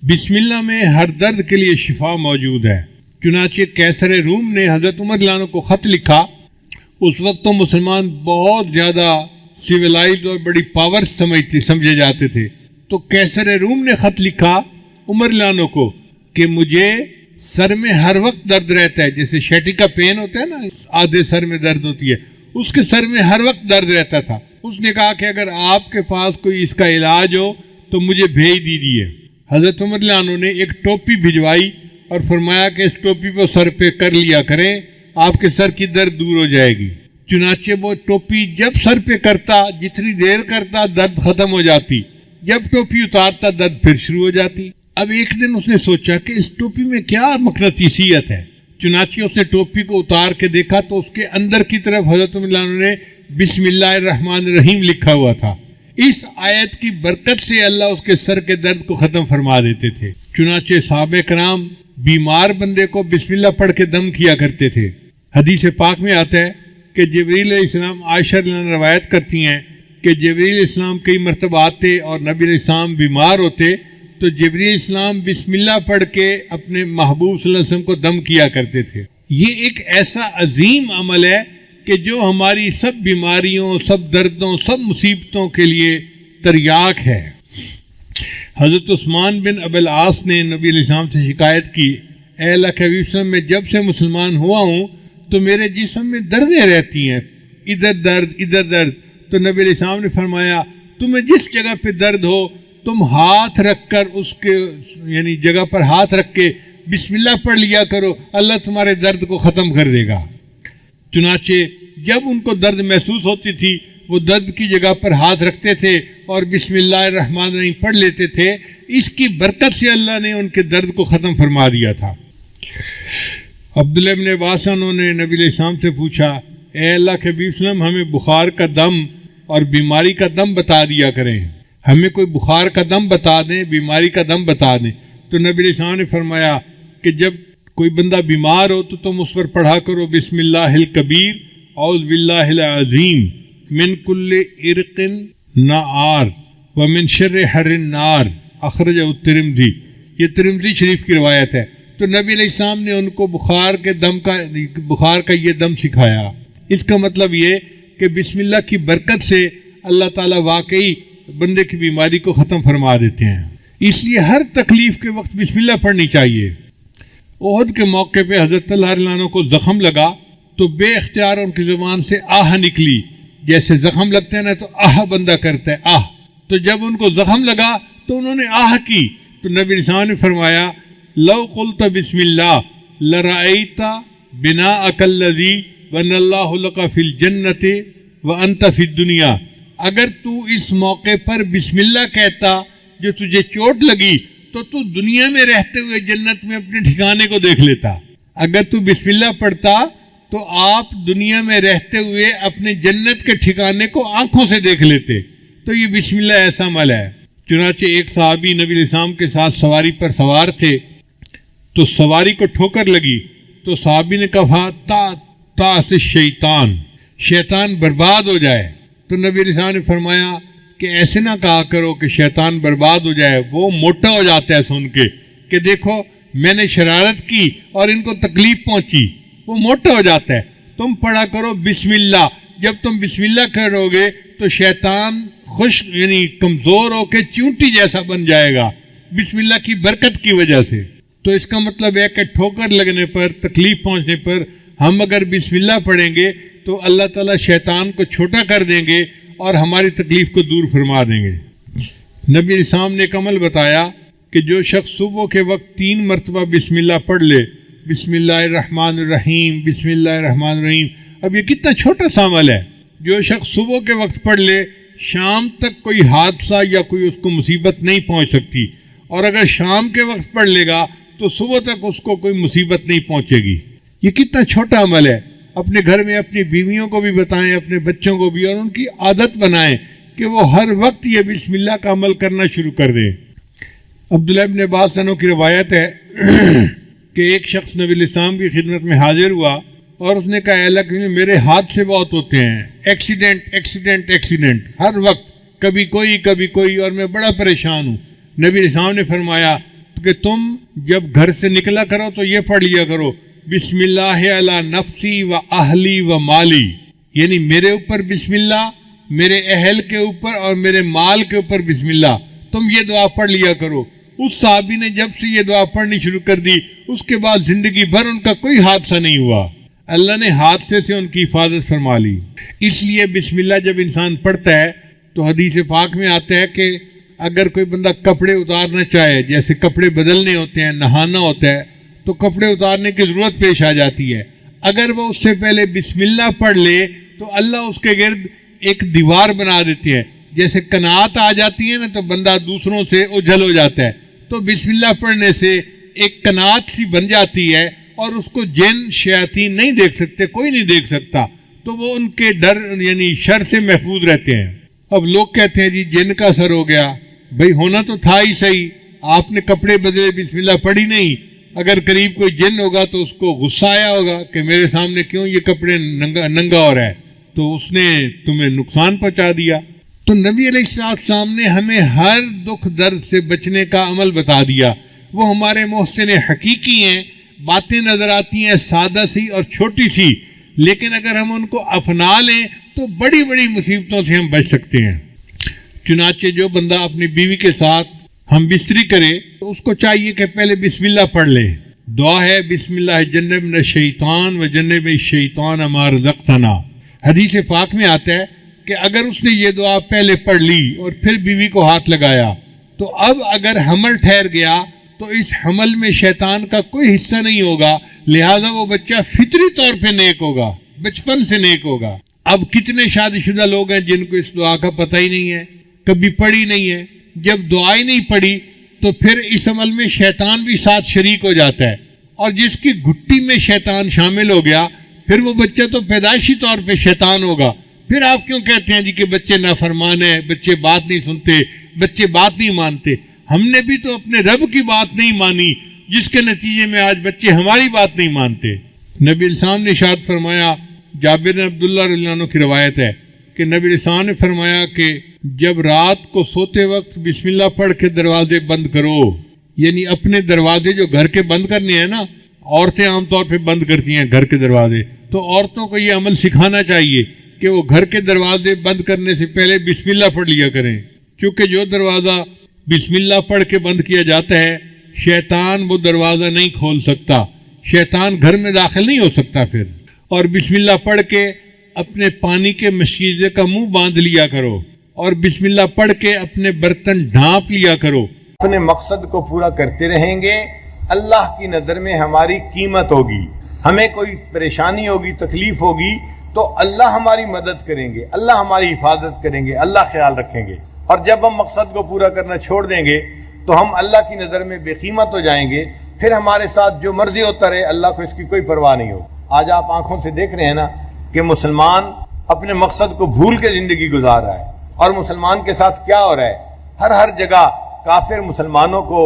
Speaker 1: بسم اللہ میں ہر درد کے لیے شفا موجود ہے۔ چنانچہ قیصر روم نے حضرت عمر رضی اللہ عنہ کو خط لکھا۔ اس وقت تو مسلمان بہت زیادہ سویلائزڈ اور بڑی پاور سمجھے جاتے تھے، تو قیصر روم نے خط لکھا عمر رضی اللہ عنہ کو کہ مجھے سر میں ہر وقت درد رہتا ہے، جیسے شیٹی کا پین ہوتا ہے نا، آدھے سر میں درد ہوتی ہے، اس کے سر میں ہر وقت درد رہتا تھا۔ اس نے کہا کہ اگر آپ کے پاس کوئی اس کا علاج ہو تو مجھے بھیج دیجیے۔ حضرت عمر رضی اللہ عنہ نے ایک ٹوپی بھجوائی اور فرمایا کہ اس ٹوپی کو سر پہ کر لیا کریں، آپ کے سر کی درد دور ہو جائے گی۔ چنانچہ وہ ٹوپی جب سر پہ کرتا، جتنی دیر کرتا درد ختم ہو جاتی، جب ٹوپی اتارتا درد پھر شروع ہو جاتی۔ اب ایک دن اس نے سوچا کہ اس ٹوپی میں کیا مقناطیسیت ہے۔ چنانچہ اس نے ٹوپی کو اتار کے دیکھا تو اس کے اندر کی طرف حضرت عمر رضی اللہ عنہ نے بسم اللہ الرحمن الرحیم لکھا ہوا تھا۔ اس آیت کی برکت سے اللہ اس کے سر کے درد کو ختم فرما دیتے تھے۔ چنانچہ صحابہ کرام بیمار بندے کو بسم اللہ پڑھ کے دم کیا کرتے تھے۔ حدیث پاک میں آتا ہے کہ جبریل علیہ السلام، عائشہ رضی اللہ عنہا روایت کرتی ہیں کہ جبریل علیہ السلام کئی مرتبہ آتے اور نبی علیہ السلام بیمار ہوتے تو جبریل علیہ السلام بسم اللہ پڑھ کے اپنے محبوب صلی اللہ علیہ وسلم کو دم کیا کرتے تھے۔ یہ ایک ایسا عظیم عمل ہے کہ جو ہماری سب بیماریوں، سب دردوں، سب مصیبتوں کے لیے تریاک ہے۔ حضرت عثمان بن ابی العاص نے نبی علیہ السلام سے شکایت کی، اے اللہ کے حبیب صلی اللہ علیہ وسلم، میں جب سے مسلمان ہوا ہوں تو میرے جسم میں دردیں رہتی ہیں، ادھر درد ادھر درد۔ تو نبی علیہ السلام نے فرمایا تمہیں جس جگہ پہ درد ہو تم ہاتھ رکھ کر اس کے یعنی جگہ پر ہاتھ رکھ کے بسم اللہ پڑھ لیا کرو، اللہ تمہارے درد کو ختم کر دے گا۔ چنانچہ جب ان کو درد محسوس ہوتی تھی وہ درد کی جگہ پر ہاتھ رکھتے تھے اور بسم اللہ الرحمن الرحیم پڑھ لیتے تھے۔ اس کی برکت سے اللہ نے ان کے درد کو ختم فرما دیا تھا۔ عبداللہ بن عباس انہوں نے نبی علیہ السلام سے پوچھا، اے اللہ کے حبیب صلی اللہ علیہ وسلم، ہمیں بخار کا دم اور بیماری کا دم بتا دیا کریں، ہمیں کوئی بخار کا دم بتا دیں، بیماری کا دم بتا دیں۔ تو نبی علیہ السلام نے فرمایا کہ جب کوئی بندہ بیمار ہو تو تم اس پر پڑھا کرو بسم اللہ الکبیر اعوذ باللہ العظیم من کل عرق نار ومن شر حر النار اخرجہ الترمذی۔ یہ ترمذی شریف کی روایت ہے۔ تو نبی علیہ السلام نے ان کو بخار کا یہ دم سکھایا۔ اس کا مطلب یہ کہ بسم اللہ کی برکت سے اللہ تعالیٰ واقعی بندے کی بیماری کو ختم فرما دیتے ہیں. اس لیے ہر تکلیف کے وقت بسم اللہ پڑھنی چاہیے. احد کے موقع پہ حضرت طلحہ رضی اللہ عنہ کو زخم لگا تو بے اختیار ان کی زبان سے آہ نکلی. جیسے زخم لگتے ہیں نا تو آہ بندہ کرتا ہے آہ. تو جب ان کو زخم لگا تو انہوں نے آہ کی تو نبی علیہ السلام نے فرمایا لو قلت بسم اللہ لرأیت بناءک الذی بنى اللہ لک فی الجنۃ وانت فی الدنیا. اگر تو اس موقع پر بسم اللہ کہتا جو تجھے چوٹ لگی تو دنیا میں رہتے ہوئے جنت میں اپنے ٹھکانے کو دیکھ لیتا. اگر تو بسم اللہ پڑھتا تو آپ دنیا میں رہتے ہوئے اپنے جنت کے ٹھکانے کو آنکھوں سے دیکھ لیتے. تو یہ بسم اللہ ایسا عمل ہے. چنانچہ ایک صحابی نبی علیہ السلام کے ساتھ سواری پر سوار تھے تو سواری کو ٹھوکر لگی تو صحابی نے کہا تا سے شیطان برباد ہو جائے. تو نبی علیہ السلام نے فرمایا کہ ایسے نہ کہا کرو کہ شیطان برباد ہو جائے. وہ موٹا ہو جاتا ہے سن کے کہ دیکھو میں نے شرارت کی اور ان کو تکلیف پہنچی. وہ موٹا ہو جاتا ہے. تم پڑھا کرو بسم اللہ. جب تم بسم اللہ کرو گے تو شیطان خشک یعنی کمزور ہو کے چونٹی جیسا بن جائے گا بسم اللہ کی برکت کی وجہ سے. تو اس کا مطلب ہے کہ ٹھوکر لگنے پر تکلیف پہنچنے پر ہم اگر بسم اللہ پڑھیں گے تو اللہ تعالیٰ شیطان کو چھوٹا کر دیں گے اور ہماری تکلیف کو دور فرما دیں گے. نبی علیہ السلام نے ایک عمل بتایا کہ جو شخص صبح کے وقت 3 مرتبہ بسم اللہ پڑھ لے بسم اللہ الرحمن الرحیم بسم اللہ الرحمن الرحیم. اب یہ کتنا چھوٹا سا عمل ہے. جو شخص صبح کے وقت پڑھ لے شام تک کوئی حادثہ یا کوئی اس کو مصیبت نہیں پہنچ سکتی. اور اگر شام کے وقت پڑھ لے گا تو صبح تک اس کو کوئی مصیبت نہیں پہنچے گی. یہ کتنا چھوٹا عمل ہے. اپنے گھر میں اپنی بیویوں کو بھی بتائیں اپنے بچوں کو بھی اور ان کی عادت بنائیں کہ وہ ہر وقت یہ بسم اللہ کا عمل کرنا شروع کر دیں. عبداللہ ابن عباس عنہ کی روایت ہے کہ ایک شخص نبی علیہ السلام کی خدمت میں حاضر ہوا اور اس نے کہا اے اللہ کہ میرے حادثے بہت ہوتے ہیں ایکسیڈنٹ ہر وقت کبھی کوئی اور میں بڑا پریشان ہوں. نبی علیہ السلام نے فرمایا کہ تم جب گھر سے نکلا کرو تو یہ پڑھ لیا کرو بسم اللہ علی نفسی و اہلی و مالی. یعنی میرے اوپر بسم اللہ میرے اہل کے اوپر اور میرے مال کے اوپر بسم اللہ. تم یہ دعا پڑھ لیا کرو. اس صحابی نے جب سے یہ دعا پڑھنی شروع کر دی اس کے بعد زندگی بھر ان کا کوئی حادثہ نہیں ہوا. اللہ نے حادثے سے ان کی حفاظت فرما لی. اس لیے بسم اللہ جب انسان پڑھتا ہے تو حدیث پاک میں آتا ہے کہ اگر کوئی بندہ کپڑے اتارنا چاہے جیسے کپڑے بدلنے ہوتے ہیں نہانا ہوتا ہے تو کپڑے اتارنے کی ضرورت پیش آ جاتی ہے. اگر وہ اس سے پہلے بسم اللہ پڑھ لے تو اللہ اس کے گرد ایک دیوار بنا دیتے ہیں. جیسے قناعت آ جاتی ہے نا تو بندہ دوسروں سے اجھل ہو جاتا ہے. تو بسم اللہ پڑھنے سے ایک قناعت سی بن جاتی ہے اور اس کو جن شیاطین نہیں دیکھ سکتے کوئی نہیں دیکھ سکتا. تو وہ ان کے ڈر یعنی شر سے محفوظ رہتے ہیں. اب لوگ کہتے ہیں جی جن کا اثر ہو گیا. بھئی ہونا تو تھا ہی صحیح. آپ نے کپڑے بدلے بسم اللہ پڑھی نہیں. اگر قریب کوئی جن ہوگا تو اس کو غصہ آیا ہوگا کہ میرے سامنے کیوں یہ کپڑے ننگا ہو رہا ہے تو اس نے تمہیں نقصان پہنچا دیا. تو نبی علیہ السلام نے ہمیں ہر دکھ درد سے بچنے کا عمل بتا دیا. وہ ہمارے محسن حقیقی ہیں. باتیں نظر آتی ہیں سادہ سی اور چھوٹی سی لیکن اگر ہم ان کو اپنا لیں تو بڑی بڑی مصیبتوں سے ہم بچ سکتے ہیں. چنانچہ جو بندہ اپنی بیوی کے ساتھ ہم بستری کرے تو اس کو چاہیے کہ پہلے بسم اللہ پڑھ لے. دعا ہے بسم اللہ جنبنا الشیطان و جنب الشیطان ما رزقتنا. حدیث پاک میں آتا ہے کہ اگر اس نے یہ دعا پہلے پڑھ لی اور پھر بیوی کو ہاتھ لگایا تو اب اگر حمل ٹھہر گیا تو اس حمل میں شیطان کا کوئی حصہ نہیں ہوگا. لہذا وہ بچہ فطری طور پہ نیک ہوگا بچپن سے نیک ہوگا. اب کتنے شادی شدہ لوگ ہیں جن کو اس دعا کا پتہ ہی نہیں ہے کبھی پڑھی نہیں ہے. جب دعا ہی نہیں پڑھی تو پھر اس عمل میں شیطان بھی ساتھ شریک ہو جاتا ہے اور جس کی گھٹی میں شیطان شامل ہو گیا پھر وہ بچہ تو پیدائشی طور پہ شیطان ہوگا. پھر آپ کیوں کہتے ہیں جی کہ بچے نافرمان ہیں بچے بات نہیں سنتے بچے بات نہیں مانتے. ہم نے بھی تو اپنے رب کی بات نہیں مانی جس کے نتیجے میں آج بچے ہماری بات نہیں مانتے. نبی علیہ السلام نے ارشاد فرمایا جابر بن عبداللہ رضی اللہ عنہ کی روایت ہے کہ نبی علیہ السلام نے فرمایا کہ جب رات کو سوتے وقت بسم اللہ پڑھ کے دروازے بند کرو. یعنی اپنے دروازے جو گھر کے بند کرنے ہیں نا عورتیں عام طور پہ بند کرتی ہیں گھر کے دروازے. تو عورتوں کو یہ عمل سکھانا چاہیے کہ وہ گھر کے دروازے بند کرنے سے پہلے بسم اللہ پڑھ لیا کریں.
Speaker 3: چونکہ جو دروازہ بسم اللہ پڑھ کے بند کیا جاتا ہے شیطان وہ دروازہ نہیں کھول سکتا، شیطان گھر میں داخل نہیں ہو سکتا پھر۔ اور بسم اللہ پڑھ کے اپنے پانی کے مشکیزے کا منہ باندھ لیا کرو، اور بسم اللہ پڑھ کے اپنے برتن ڈھانپ لیا کرو۔
Speaker 2: اپنے مقصد کو پورا کرتے رہیں گے، اللہ کی نظر میں ہماری قیمت ہوگی۔ ہمیں کوئی پریشانی ہوگی، تکلیف ہوگی تو اللہ ہماری مدد کریں گے، اللہ ہماری حفاظت کریں گے، اللہ خیال رکھیں گے۔ اور جب ہم مقصد کو پورا کرنا چھوڑ دیں گے تو ہم اللہ کی نظر میں بے قیمت ہو جائیں گے، پھر ہمارے ساتھ جو مرضی ہوتا رہے اللہ کو اس کی کوئی پرواہ نہیں ہو۔ آج آپ آنکھوں سے دیکھ رہے ہیں نا کہ مسلمان اپنے مقصد کو بھول کے زندگی گزار رہا ہے، اور مسلمان کے ساتھ کیا ہو رہا ہے، ہر جگہ کافر مسلمانوں کو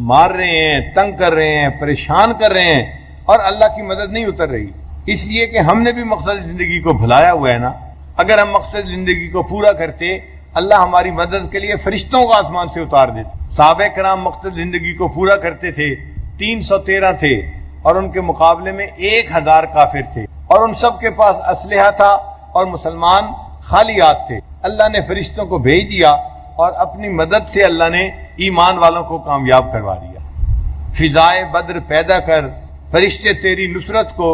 Speaker 2: مار رہے ہیں، تنگ کر رہے ہیں، پریشان کر رہے ہیں، اور اللہ کی مدد نہیں اتر رہی، اس لیے کہ ہم نے بھی مقصد زندگی کو بھلایا ہوا ہے نا۔ اگر ہم مقصد زندگی کو پورا کرتے اللہ ہماری مدد کے لیے فرشتوں کو آسمان سے اتار دیتے۔ صحابہ کرام مقصد زندگی کو پورا کرتے تھے، 313 تھے، اور ان کے مقابلے میں 1000 کافر تھے، اور ان سب کے پاس اسلحہ تھا اور مسلمان خالی ہاتھ تھے۔ اللہ نے فرشتوں کو بھیج دیا اور اپنی مدد سے اللہ نے ایمان والوں کو کامیاب کروا دیا۔ فضائے بدر پیدا کر، فرشتے تیری نصرت کو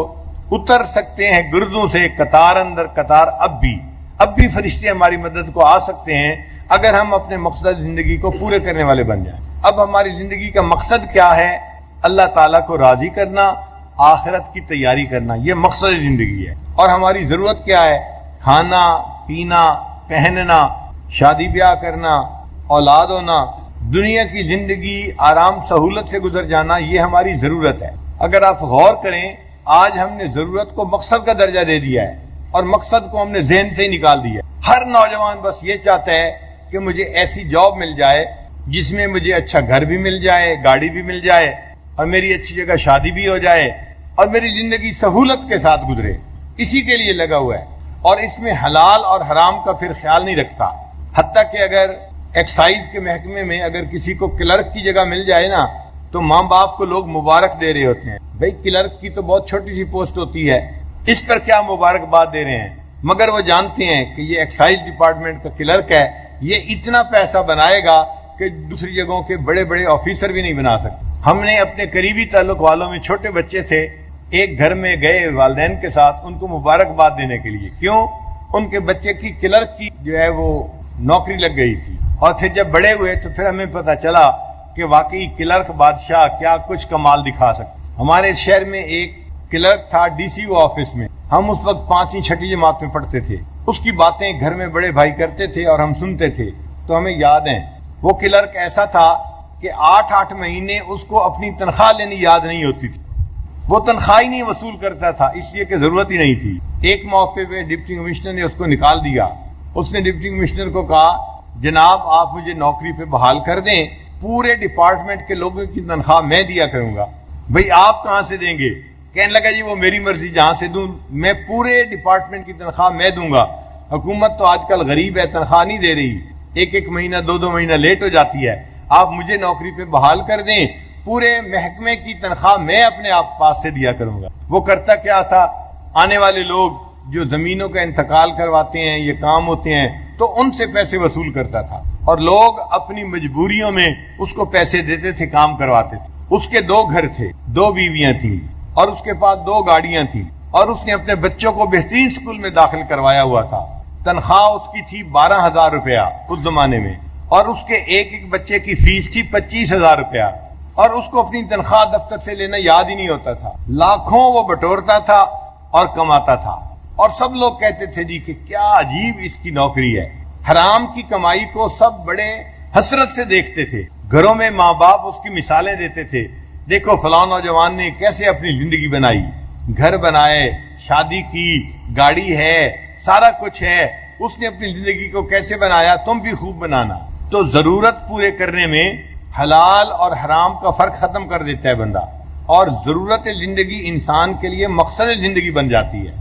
Speaker 2: اتر سکتے ہیں گردوں سے قطار اندر قطار۔ اب بھی فرشتے ہماری مدد کو آ سکتے ہیں اگر ہم اپنے مقصد زندگی کو پورے کرنے والے بن جائیں۔ اب ہماری زندگی کا مقصد کیا ہے؟ اللہ تعالیٰ کو راضی کرنا، آخرت کی تیاری کرنا، یہ مقصد زندگی ہے۔ اور ہماری ضرورت کیا ہے؟ کھانا، پینا، پہننا، شادی بیاہ کرنا، اولاد ہونا، دنیا کی زندگی آرام سہولت سے گزر جانا، یہ ہماری ضرورت ہے۔ اگر آپ غور کریں، آج ہم نے ضرورت کو مقصد کا درجہ دے دیا ہے، اور مقصد کو ہم نے ذہن سے ہی نکال دیا ہے۔ ہر نوجوان بس یہ چاہتا ہے کہ مجھے ایسی جاب مل جائے جس میں مجھے اچھا گھر بھی مل جائے، گاڑی بھی مل جائے، اور میری اچھی جگہ شادی بھی ہو جائے، اور میری زندگی سہولت کے ساتھ گزرے، اسی کے لیے لگا ہوا ہے، اور اس میں حلال اور حرام کا پھر خیال نہیں رکھتا۔ حتیٰ کہ اگر ایکسائز کے محکمے میں اگر کسی کو کلرک کی جگہ مل جائے نا تو ماں باپ کو لوگ مبارک دے رہے ہوتے ہیں، بھئی کلرک کی تو بہت چھوٹی سی پوسٹ ہوتی ہے، اس پر کیا مبارکباد دے رہے ہیں، مگر وہ جانتے ہیں کہ یہ ایکسائز ڈپارٹمنٹ کا کلرک ہے، یہ اتنا پیسہ بنائے گا کہ دوسری جگہوں کے بڑے بڑے آفیسر بھی نہیں بنا سکتے۔ ہم نے اپنے قریبی تعلق والوں میں چھوٹے بچے تھے، ایک گھر میں گئے والدین کے ساتھ ان کو مبارکباد دینے کے لیے، کیوں؟ ان کے بچے کی کلرک کی جو ہے وہ نوکری لگ گئی تھی، اور پھر جب بڑے ہوئے تو پھر ہمیں پتہ چلا کہ واقعی کلرک بادشاہ کیا کچھ کمال دکھا سکتے۔ ہمارے شہر میں ایک کلرک تھا ڈی سی او آفس میں، ہم اس وقت 5ویں 6ٹھی جماعت میں پڑھتے تھے، اس کی باتیں گھر میں بڑے بھائی کرتے تھے اور ہم سنتے تھے تو ہمیں یاد ہیں۔ وہ کلرک ایسا تھا کہ 8 مہینے اس کو اپنی تنخواہ لینی یاد نہیں ہوتی تھی، وہ تنخواہ ہی نہیں وصول کرتا تھا، اس لیے کہ ضرورت ہی نہیں تھی۔ ایک موقع پہ ڈپٹی کمشنر نے اس کو نکال دیا، اس نے ڈپٹی کمشنر کو کہا جناب آپ مجھے نوکری پہ بحال کر دیں، پورے ڈپارٹمنٹ کے لوگوں کی تنخواہ میں دیا کروں گا۔ بھئی آپ کہاں سے دیں گے؟ کہنے لگا جی وہ میری مرضی، جہاں سے دوں، میں پورے ڈپارٹمنٹ کی تنخواہ میں دوں گا۔ حکومت تو آج کل غریب ہے، تنخواہ نہیں دے رہی، 1 مہینہ 2 مہینہ لیٹ ہو جاتی ہے، آپ مجھے نوکری پہ بحال کر دیں، پورے محکمے کی تنخواہ میں اپنے آپ پاس سے دیا کروں گا۔ وہ کرتا کیا تھا؟ آنے والے لوگ جو زمینوں کا انتقال کرواتے ہیں، یہ کام ہوتے ہیں، تو ان سے پیسے وصول کرتا تھا، اور لوگ اپنی مجبوریوں میں اس کو پیسے دیتے تھے، کام کرواتے تھے۔ اس کے 2 گھر تھے، 2 بیویاں تھیں، اور اس کے پاس 2 گاڑیاں تھیں، اور اس نے اپنے بچوں کو بہترین سکول میں داخل کروایا ہوا تھا۔ تنخواہ اس کی تھی 12,000 روپیہ اس زمانے میں، اور اس کے ایک بچے کی فیس تھی 25,000 روپیہ، اور اس کو اپنی تنخواہ دفتر سے لینا یاد ہی نہیں ہوتا تھا، لاکھوں وہ بٹورتا تھا اور کماتا تھا، اور سب لوگ کہتے تھے جی کہ کیا عجیب اس کی نوکری ہے۔ حرام کی کمائی کو سب بڑے حسرت سے دیکھتے تھے، گھروں میں ماں باپ اس کی مثالیں دیتے تھے، دیکھو فلاں نوجوان نے کیسے اپنی زندگی بنائی، گھر بنائے، شادی کی، گاڑی ہے، سارا کچھ ہے، اس نے اپنی زندگی کو کیسے بنایا، تم بھی خوب بنانا۔ تو ضرورت پورے کرنے میں حلال اور حرام کا فرق ختم کر دیتا ہے بندہ، اور ضرورت زندگی انسان کے لیے مقصد زندگی بن جاتی ہے،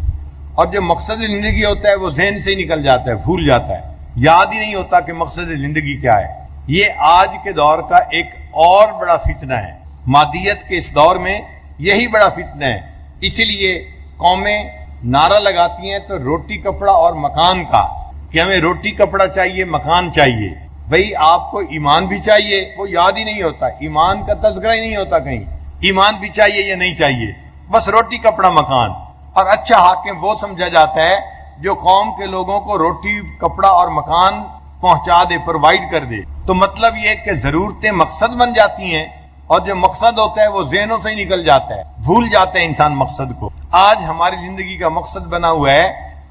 Speaker 2: اور جو مقصد زندگی ہوتا ہے وہ ذہن سے ہی نکل جاتا ہے، بھول جاتا ہے، یاد ہی نہیں ہوتا کہ مقصد زندگی کیا ہے۔ یہ آج کے دور کا ایک اور بڑا فتنہ ہے، مادیت کے اس دور میں یہی بڑا فتنہ ہے۔ اسی لیے قومیں نعرہ لگاتی ہیں تو روٹی کپڑا اور مکان کا، کہ ہمیں روٹی کپڑا چاہیے، مکان چاہیے، بھئی آپ کو ایمان بھی چاہیے، وہ یاد ہی نہیں ہوتا، ایمان کا تذکرہ ہی نہیں ہوتا کہیں، ایمان بھی چاہیے یا نہیں چاہیے، بس روٹی کپڑا مکان۔ اور اچھا حاکم وہ سمجھا جاتا ہے جو قوم کے لوگوں کو روٹی کپڑا اور مکان پہنچا دے، پرووائڈ کر دے۔ تو مطلب یہ کہ ضرورتیں مقصد بن جاتی ہیں، اور جو مقصد ہوتا ہے وہ ذہنوں سے ہی نکل جاتا ہے، بھول جاتا ہے انسان مقصد کو۔ آج ہماری زندگی کا مقصد بنا ہوا ہے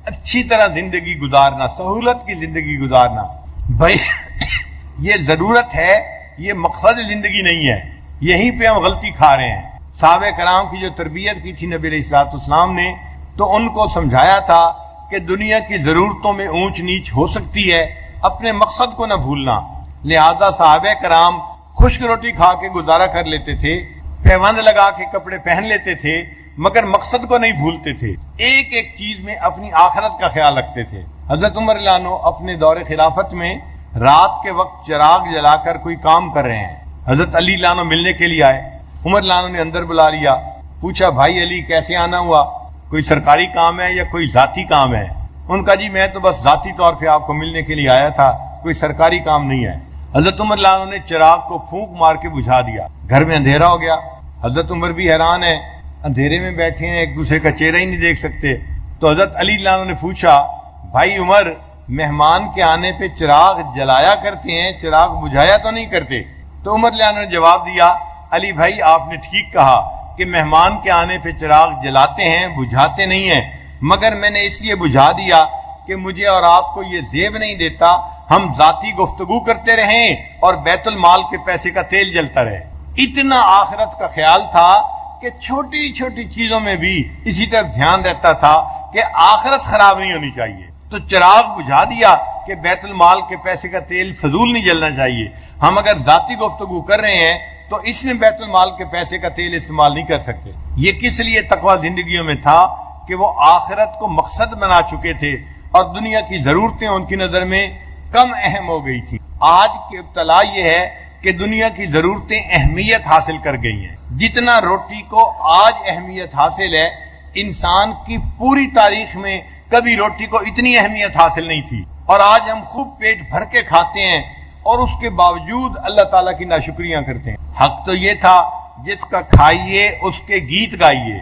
Speaker 2: اچھی طرح زندگی گزارنا، سہولت کی زندگی گزارنا۔ بھائی یہ ضرورت ہے، یہ مقصد زندگی نہیں ہے، یہیں پہ ہم غلطی کھا رہے ہیں۔ صحابہ کرام کی جو تربیت کی تھی نبی علیہ الصلوۃ والسلام نے، تو ان کو سمجھایا تھا کہ دنیا کی ضرورتوں میں اونچ نیچ ہو سکتی ہے، اپنے مقصد کو نہ بھولنا۔ لہذا صحابہ کرام خشک روٹی کھا کے گزارا کر لیتے تھے، پیوند لگا کے کپڑے پہن لیتے تھے، مگر مقصد کو نہیں بھولتے تھے، ایک ایک چیز میں اپنی آخرت کا خیال رکھتے تھے۔ حضرت عمر رضی اللہ عنہ اپنے دور خلافت میں رات کے وقت چراغ جلا کر کوئی کام کر رہے ہیں، حضرت علی رضی اللہ عنہ ملنے کے لیے آئے، عمر رضی اللہ عنہ نے اندر بلا لیا، پوچھا بھائی علی کیسے آنا ہوا، کوئی سرکاری کام ہے یا کوئی ذاتی کام ہے؟ ان کا جی میں تو بس ذاتی طور پہ آپ کو ملنے کے لیے آیا تھا، کوئی سرکاری کام نہیں ہے۔ حضرت عمر رضی اللہ عنہ نے چراغ کو پھونک مار کے بجھا دیا، گھر میں اندھیرا ہو گیا۔ حضرت عمر بھی حیران ہے، اندھیرے میں بیٹھے ہیں، ایک دوسرے کا چہرہ ہی نہیں دیکھ سکتے۔ تو حضرت علی رضی اللہ عنہ نے پوچھا بھائی عمر، مہمان کے آنے پہ چراغ جلایا کرتے ہیں، چراغ بجھایا تو نہیں کرتے؟ تو عمر رضی اللہ عنہ نے جواب دیا علی بھائی آپ نے ٹھیک کہا کہ مہمان کے آنے پہ چراغ جلاتے ہیں، بجھاتے نہیں ہیں، مگر میں نے اس لیے بجھا دیا کہ مجھے اور آپ کو یہ زیب نہیں دیتا ہم ذاتی گفتگو کرتے رہیں اور بیت المال کے پیسے کا تیل جلتا رہے۔ اتنا آخرت کا خیال تھا کہ چھوٹی چھوٹی چیزوں میں بھی اسی طرح دھیان رہتا تھا کہ آخرت خراب نہیں ہونی چاہیے، تو چراغ بجھا دیا کہ بیت المال کے پیسے کا تیل فضول نہیں جلنا چاہیے۔ ہم اگر ذاتی گفتگو کر رہے ہیں تو اس میں بیت المال کے پیسے کا تیل استعمال نہیں کر سکتے۔ یہ کس لیے تقویٰ زندگیوں میں تھا کہ وہ آخرت کو مقصد بنا چکے تھے اور دنیا کی ضرورتیں ان کی نظر میں کم اہم ہو گئی تھی۔ آج کی ابتلا یہ ہے کہ دنیا کی ضرورتیں اہمیت حاصل کر گئی ہیں، جتنا روٹی کو آج اہمیت حاصل ہے، انسان کی پوری تاریخ میں کبھی روٹی کو اتنی اہمیت حاصل نہیں تھی، اور آج ہم خوب پیٹ بھر کے کھاتے ہیں اور اس کے باوجود اللہ تعالیٰ کی ناشکریاں کرتے ہیں۔ حق تو یہ تھا جس کا کھائیے اس کے گیت گائیے،